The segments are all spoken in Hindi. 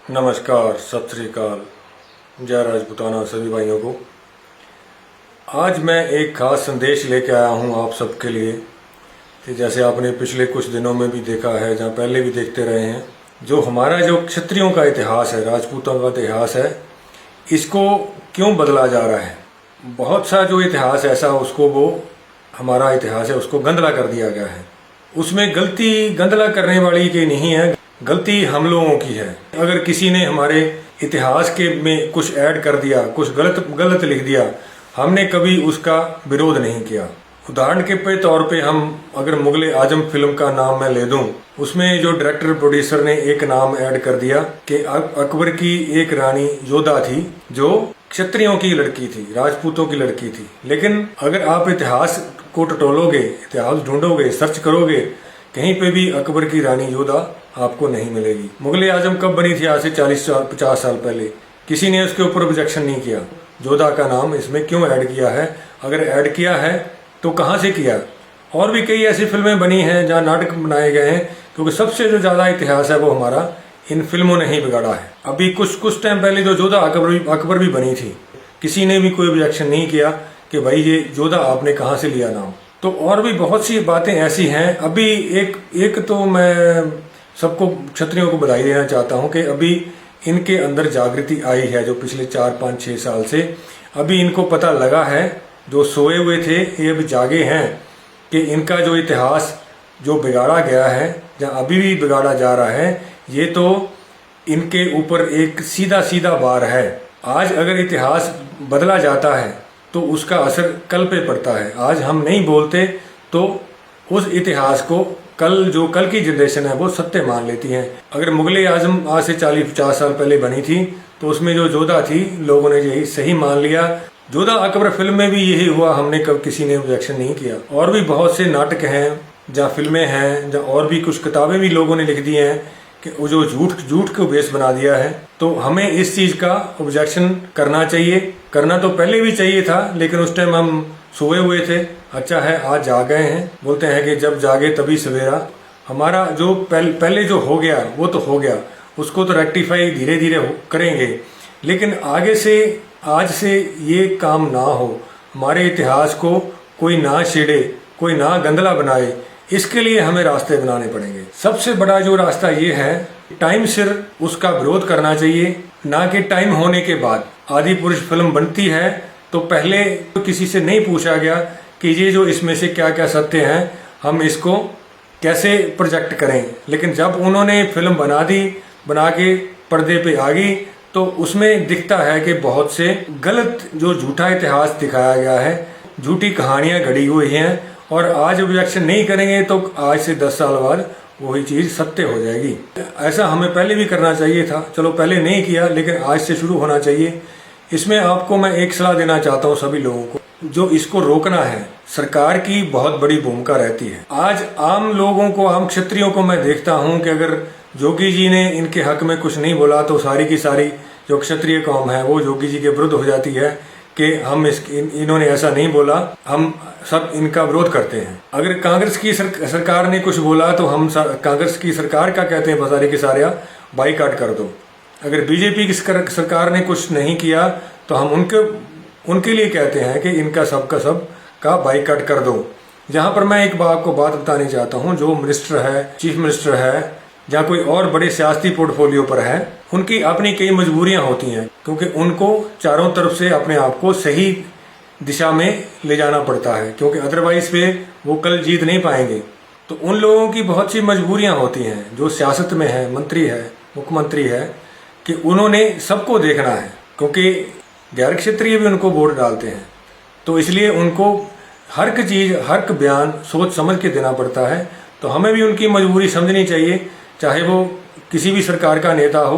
नमस्कार, सत श्री अकाल, जय राजपूताना सभी भाइयों को। आज मैं एक खास संदेश लेकर आया हूं आप सबके लिए कि जैसे आपने पिछले कुछ दिनों में भी देखा है, जहां पहले भी देखते रहे हैं, जो हमारा जो क्षत्रियों का इतिहास है, राजपूतों का इतिहास है, इसको क्यों बदला जा रहा है। बहुत सा जो इतिहास ऐसा उसको वो हमारा इतिहास है उसको गंदला कर दिया गया है। उसमें गलती गंदला करने वाली की नहीं है, गलती हम लोगों की है। अगर किसी ने हमारे इतिहास के में कुछ ऐड कर दिया, कुछ गलत लिख दिया, हमने कभी उसका विरोध नहीं किया। उदाहरण के तौर पे हम अगर मुगले आजम फिल्म का नाम मैं ले दूं, उसमें जो डायरेक्टर प्रोड्यूसर ने एक नाम ऐड कर दिया कि अकबर की एक रानी योद्धा थी जो क्षत्रियों की लड़की थी, राजपूतों की लड़की थी। लेकिन अगर आप इतिहास को टटोलोगे, इतिहास ढूंढोगे, सर्च करोगे, कहीं पे भी अकबर की रानी योद्धा आपको नहीं मिलेगी। मुगले आजम कब बनी थी? आज से 40-50 साल पहले। किसी ने उसके ऊपर ऑब्जेक्शन नहीं किया। योद्धा का नाम इसमें क्यों ऐड किया है? अगर ऐड किया है तो कहाँ से किया? और भी कई ऐसी फिल्में बनी हैं जहाँ नाटक बनाए गए हैं, क्योंकि सबसे जो ज्यादा इतिहास है वो हमारा इन फिल्मों ने ही बिगाड़ा है। अभी कुछ टाइम पहले जो योद्धा अकबर भी बनी थी, किसी ने भी कोई ऑब्जेक्शन नहीं किया कि भाई ये योद्धा आपने कहाँ से लिया नाम। तो और भी बहुत सी बातें ऐसी हैं। अभी एक तो मैं सबको क्षत्रियों को बधाई देना चाहता हूं कि अभी इनके अंदर जागृति आई है, जो पिछले 4-5-6 साल से अभी इनको पता लगा है। जो सोए हुए थे ये अभी जागे हैं कि इनका जो इतिहास जो बिगाड़ा गया है, जहाँ अभी भी बिगाड़ा जा रहा है, ये तो इनके ऊपर एक सीधा सीधा वार है। आज अगर इतिहास बदला जाता है तो उसका असर कल पे पड़ता है। आज हम नहीं बोलते तो उस इतिहास को कल की जनरेशन है वो सत्य मान लेती है। अगर मुगले आजम आज से 40-50 साल पहले बनी थी तो उसमें जो योद्धा थी, लोगों ने यही सही मान लिया। योद्धा अकबर फिल्म में भी यही हुआ, हमने कब किसी ने ऑब्जेक्शन नहीं किया। और भी बहुत से नाटक हैं, जहाँ फिल्में हैं, जहाँ और भी कुछ किताबें भी लोगों ने लिख दी हैं कि वो जो झूठ को बेस बना दिया है। तो हमें इस चीज का ऑब्जेक्शन करना चाहिए। करना तो पहले भी चाहिए था, लेकिन उस टाइम हम सोए हुए थे। अच्छा है आज जाग गए हैं। बोलते हैं कि जब जागे तभी सवेरा। हमारा जो पहले जो हो गया वो तो हो गया, उसको तो रेक्टिफाई धीरे धीरे करेंगे। लेकिन आगे से आज से ये काम ना हो, हमारे इतिहास को कोई ना छेड़े, कोई ना गंदला बनाए, इसके लिए हमें रास्ते बनाने पड़ेंगे। सबसे बड़ा जो रास्ता ये है, टाइम सिर उसका विरोध करना चाहिए, ना कि टाइम होने के बाद। आदि पुरुष फिल्म बनती है तो पहले तो किसी से नहीं पूछा गया कि ये जो इसमें से क्या क्या सत्य हैं, हम इसको कैसे प्रोजेक्ट करें। लेकिन जब उन्होंने फिल्म बना दी, बना के पर्दे पे आ गई, तो उसमें दिखता है कि बहुत से गलत जो झूठा इतिहास दिखाया गया है, झूठी कहानियां घड़ी हुई हैं। और आज ऑब्जेक्शन नहीं करेंगे तो आज से 10 साल बाद वही चीज सत्य हो जाएगी। ऐसा हमें पहले भी करना चाहिए था। चलो पहले नहीं किया, लेकिन आज से शुरू होना चाहिए। इसमें आपको मैं एक सलाह देना चाहता हूँ सभी लोगों को, जो इसको रोकना है, सरकार की बहुत बड़ी भूमिका रहती है। आज आम लोगों को, आम क्षत्रियों को मैं देखता हूँ कि अगर जोगी जी ने इनके हक में कुछ नहीं बोला तो सारी की सारी जो क्षत्रिय कौम है वो जोगी जी के विरुद्ध हो जाती है कि हम इन्होंने ऐसा नहीं बोला, हम सब इनका विरोध करते हैं। अगर कांग्रेस की सरकार ने कुछ बोला तो हम कांग्रेस की सरकार का कहते हैं सारे के सारे बाईकाट कर दो। अगर बीजेपी की सरकार ने कुछ नहीं किया तो हम उनके लिए कहते हैं कि इनका सब का बाईकाट कर दो। जहां पर मैं एक आपको बात बतानी चाहता हूं, जो मिनिस्टर है, चीफ मिनिस्टर है, या कोई और बड़े सियासी पोर्टफोलियो पर है, उनकी अपनी कई मजबूरियां होती हैं, क्योंकि उनको चारों तरफ से अपने आप को सही दिशा में ले जाना पड़ता है, क्योंकि अदरवाइज पे वो कल जीत नहीं पाएंगे। तो उन लोगों की बहुत सी मजबूरियां होती हैं, जो सियासत में है, मंत्री है, मुख्यमंत्री है, कि उन्होंने सबको देखना है, क्योंकि गैर क्षेत्रीय भी उनको वोट डालते हैं। तो इसलिए उनको हर एक चीज, हर एक बयान सोच समझ के देना पड़ता है। तो हमें भी उनकी मजबूरी समझनी चाहिए, चाहे वो किसी भी सरकार का नेता हो।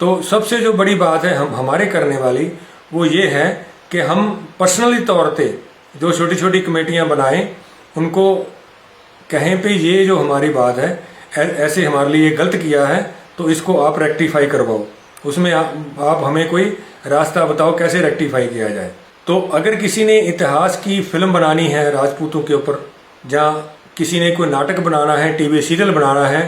तो सबसे जो बड़ी बात है हमारे करने वाली, वो ये है कि हम पर्सनली तौर पे जो छोटी छोटी कमेटियां बनाएं, उनको कहें पे ये जो हमारी बात है, ऐसे हमारे लिए गलत किया है तो इसको आप रेक्टिफाई करवाओ। उसमें आप हमें कोई रास्ता बताओ कैसे रेक्टिफाई किया जाए। तो अगर किसी ने इतिहास की फिल्म बनानी है राजपूतों के ऊपर, जहाँ किसी ने कोई नाटक बनाना है, टीवी सीरियल बनाना है,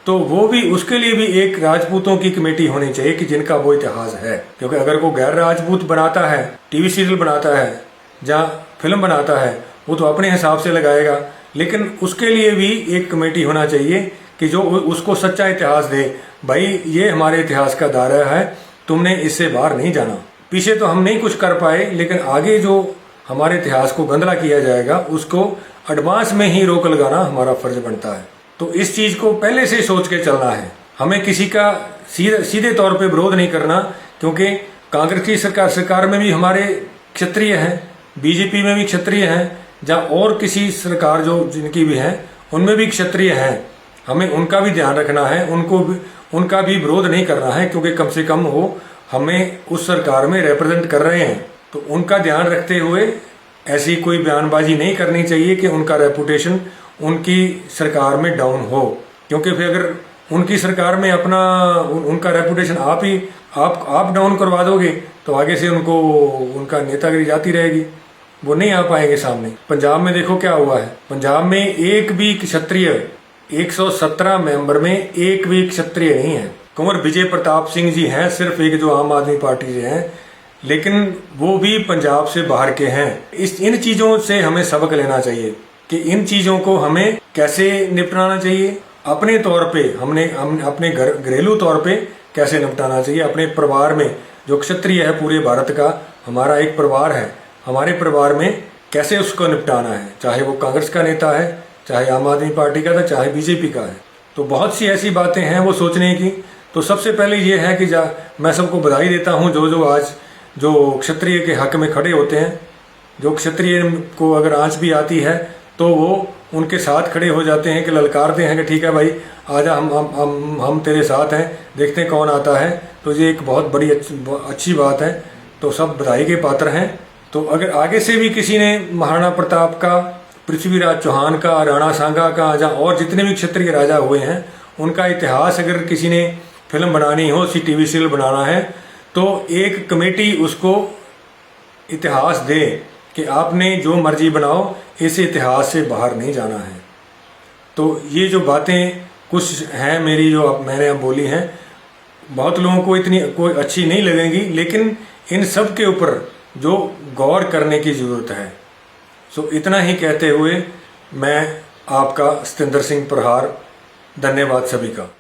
तो वो भी, उसके लिए भी एक राजपूतों की कमेटी होनी चाहिए कि जिनका वो इतिहास है। क्योंकि अगर वो गैर राजपूत बनाता है, टीवी सीरियल बनाता है, जहाँ फिल्म बनाता है, वो तो अपने हिसाब से लगाएगा, लेकिन उसके लिए भी एक कमेटी होना चाहिए कि जो उसको सच्चा इतिहास दे। भाई ये हमारे इतिहास का दायरा है, तुमने इससे बाहर नहीं जाना। पीछे तो हम नहीं कुछ कर पाए, लेकिन आगे जो हमारे इतिहास को गंदला किया जाएगा उसको एडवांस में ही रोक लगाना हमारा फर्ज बनता है। तो इस चीज को पहले से सोच के चलना है। हमें किसी का सीधे तौर पे विरोध नहीं करना, क्योंकि कांग्रेस की सरकार में भी हमारे क्षत्रिय हैं, बीजेपी में भी क्षत्रिय हैं, जहाँ और किसी सरकार जो जिनकी भी है उनमें भी क्षत्रिय हैं। हमें उनका भी ध्यान रखना है, उनका भी विरोध नहीं करना है, क्योंकि कम से कम वो हमें उस सरकार में रिप्रेजेंट कर रहे हैं। तो उनका ध्यान रखते हुए ऐसी कोई बयानबाजी नहीं करनी चाहिए कि उनका रेपुटेशन उनकी सरकार में डाउन हो, क्योंकि फिर अगर उनकी सरकार में उनका रेपुटेशन आप डाउन करवा दोगे तो आगे से उनका नेतागिरी जाती रहेगी, वो नहीं आ पाएंगे सामने। पंजाब में देखो क्या हुआ है। पंजाब में एक भी क्षत्रिय, 117 मेंबर में एक भी क्षत्रिय नहीं है। कुंवर विजय प्रताप सिंह जी हैं, सिर्फ एक जो आम आदमी पार्टी से हैं, लेकिन वो भी पंजाब से बाहर के हैं। इन चीजों से हमें सबक लेना चाहिए कि इन चीजों को हमें कैसे निपटाना चाहिए। अपने तौर पे हम अपने घरेलू तौर पे कैसे निपटाना चाहिए। अपने परिवार में जो क्षत्रिय है, पूरे भारत का हमारा एक परिवार है, हमारे परिवार में कैसे उसको निपटाना है, चाहे वो कांग्रेस का नेता है, चाहे आम आदमी पार्टी का था, चाहे बीजेपी का है। तो बहुत सी ऐसी बातें हैं वो सोचने की। तो सबसे पहले ये है कि मैं सबको बधाई देता हूँ जो आज जो क्षत्रिय के हक में खड़े होते हैं। जो क्षत्रिय को अगर आंच भी आती है तो वो उनके साथ खड़े हो जाते हैं, कि ललकारते हैं कि ठीक है भाई आजा, हम तेरे साथ हैं, देखते हैं कौन आता है। तो ये एक बहुत बड़ी अच्छी बात है। तो सब बधाई के पात्र हैं। तो अगर आगे से भी किसी ने महाराणा प्रताप का, पृथ्वीराज चौहान का, राणा सांगा का, जहाँ और जितने भी क्षत्रिय राजा हुए हैं उनका इतिहास अगर किसी ने फिल्म बनानी हो, टीवी सीरियल बनाना है, तो एक कमेटी उसको इतिहास दे कि आपने जो मर्जी बनाओ, इस इतिहास से बाहर नहीं जाना है। तो ये जो बातें कुछ हैं मेरी, जो मैंने अब बोली हैं, बहुत लोगों को इतनी कोई अच्छी नहीं लगेंगी, लेकिन इन सब के ऊपर जो गौर करने की ज़रूरत है। सो इतना ही कहते हुए मैं आपका सतेंद्र सिंह प्रहार, धन्यवाद सभी का।